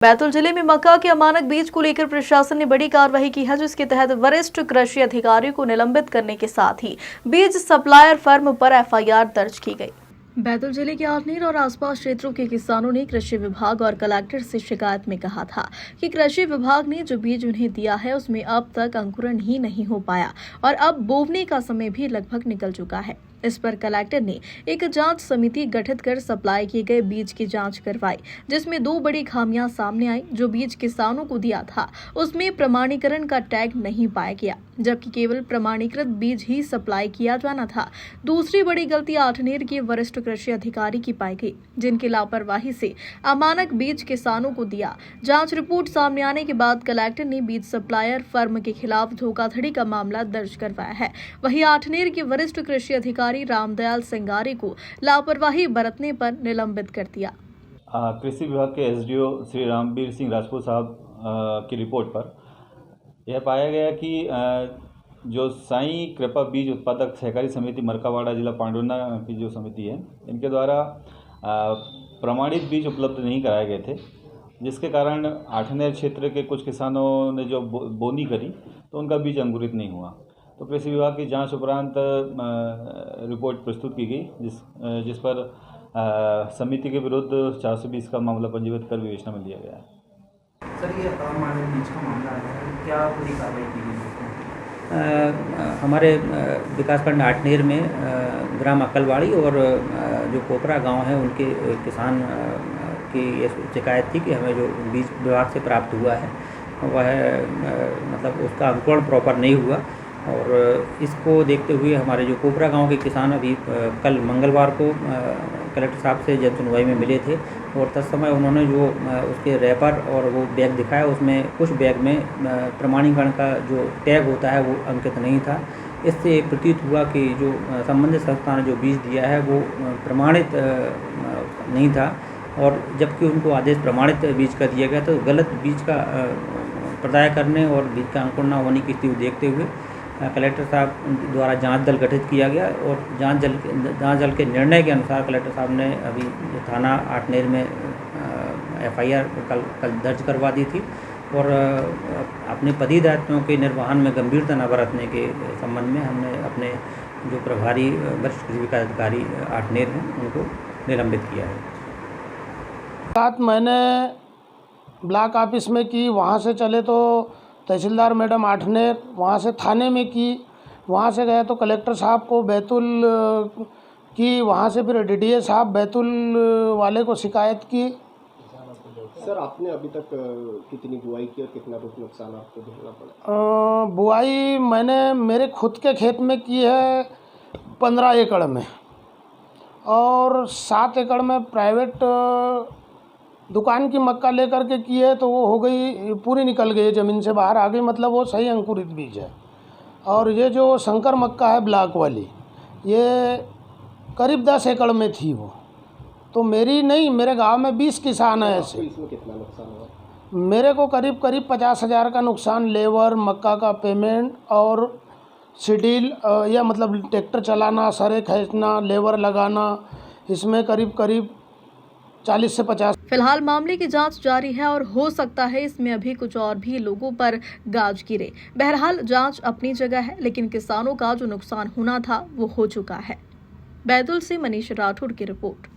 बैतूल जिले में मक्का के अमानक बीज को लेकर प्रशासन ने बड़ी कार्रवाई की है, जिसके तहत वरिष्ठ कृषि अधिकारी को निलंबित करने के साथ ही बीज सप्लायर फर्म पर एफआईआर दर्ज की गई। बैतूल जिले के आठनेर और आसपास क्षेत्रों के किसानों ने कृषि विभाग और कलेक्टर से शिकायत में कहा था कि कृषि विभाग ने जो बीज उन्हें दिया है उसमें अब तक अंकुरण ही नहीं हो पाया और अब बोवनी का समय भी लगभग निकल चुका है। इस पर कलेक्टर ने एक जांच समिति गठित कर सप्लाई किए गए बीज की जांच करवाई, जिसमें दो बड़ी खामियां सामने आई। जो बीज किसानों को दिया था उसमें प्रमाणीकरण का टैग नहीं पाया गया, जबकि केवल प्रमाणीकृत बीज ही सप्लाई किया जाना था। दूसरी बड़ी गलती आठनेर के वरिष्ठ कृषि अधिकारी की पाई गई, जिनकी लापरवाही से अमानक बीज किसानों को दिया। जांच रिपोर्ट सामने आने के बाद कलेक्टर ने बीज सप्लायर फर्म के खिलाफ धोखाधड़ी का मामला दर्ज करवाया है। वहीं आठनेर के वरिष्ठ कृषि अधिकारी रामदयाल सिंगारे को लापरवाही बरतने पर निलंबित कर दिया। कृषि विभाग के एसडीओ श्री रामवीर सिंह राजपूत साहब की रिपोर्ट पर यह पाया गया कि जो साईं कृपा बीज उत्पादक सहकारी समिति मरकावाड़ा जिला पांडुरना की जो समिति है, इनके द्वारा प्रमाणित बीज उपलब्ध नहीं कराए गए थे, जिसके कारण आठनेर क्षेत्र के कुछ किसानों ने जो बोनी करी तो उनका बीज अंकुरित नहीं हुआ। तो कृषि विभाग की जांच उपरांत रिपोर्ट प्रस्तुत की गई, जिस पर समिति के विरुद्ध 420 का मामला पंजीबद्ध कर विवेचना में लिया गया है। सर, ये अमानक बीज का मामला है, क्या पूरी कार्रवाई की गई? हमारे विकासखंड आठनेर में ग्राम अक्कलवाड़ी और जो कोपरा गांव है उनके किसान की ये शिकायत थी कि हमें जो बीज विभाग से प्राप्त हुआ है वह मतलब उसका अंकुरण प्रॉपर नहीं हुआ। और इसको देखते हुए हमारे जो कोपरा गांव के किसान अभी कल मंगलवार को कलेक्टर साहब से जन सुनवाई में मिले थे और तत्समय उन्होंने जो उसके रैपर और वो बैग दिखाया, उसमें कुछ बैग में प्रमाणीकरण का जो टैग होता है वो अंकित नहीं था। इससे प्रतीत हुआ कि जो संबंधित संस्था ने जो बीज दिया है वो प्रमाणित नहीं था, और जबकि उनको आदेश प्रमाणित बीज का दिया गया, तो गलत बीज का प्रदाय करने और बीज का अंकुरण न होने की स्थिति देखते हुए कलेक्टर साहब द्वारा जांच दल गठित किया गया और जांच दल के निर्णय के अनुसार कलेक्टर साहब ने अभी थाना आठनेर में एफआईआर कल दर्ज करवा दी थी और अपने पदी दायित्वों के निर्वहन में गंभीरता न बरतने के संबंध में हमने अपने जो प्रभारी वरिष्ठ कृषि विकास अधिकारी आठनेर हैं उनको निलंबित किया है। बात मैंने ब्लॉक ऑफिस में की, वहाँ से चले तो तहसीलदार मैडम आठनेर, वहाँ से थाने में की, वहाँ से गए तो कलेक्टर साहब को बैतूल की, वहाँ से फिर डीडीए साहब बैतूल वाले को शिकायत की। सर, आपने अभी तक कितनी बुआई की और कितना कुछ नुकसान आपको झेलना पड़ा? बुआई मैंने मेरे खुद के खेत में की है 15 एकड़ में, और 7 एकड़ में प्राइवेट दुकान की मक्का लेकर के की है, तो वो हो गई पूरी निकल गई, ज़मीन से बाहर आ गई, मतलब वो सही अंकुरित बीज है। और ये जो शंकर मक्का है ब्लॉक वाली, ये करीब 10 एकड़ में थी वो, तो मेरी नहीं, मेरे गांव में 20 किसान हैं ऐसे। इसमें कितना नुकसान हुआ? मेरे को करीब 50,000 का नुकसान, लेबर, मक्का का पेमेंट और शेड्यूल या मतलब ट्रैक्टर चलाना, सरे खींचना, लेबर लगाना, इसमें करीब 40 से 50। फिलहाल मामले की जांच जारी है और हो सकता है इसमें अभी कुछ और भी लोगों पर गाज गिरे। बहरहाल जांच अपनी जगह है, लेकिन किसानों का जो नुकसान होना था वो हो चुका है। बैतूल से मनीष राठौड़ की रिपोर्ट।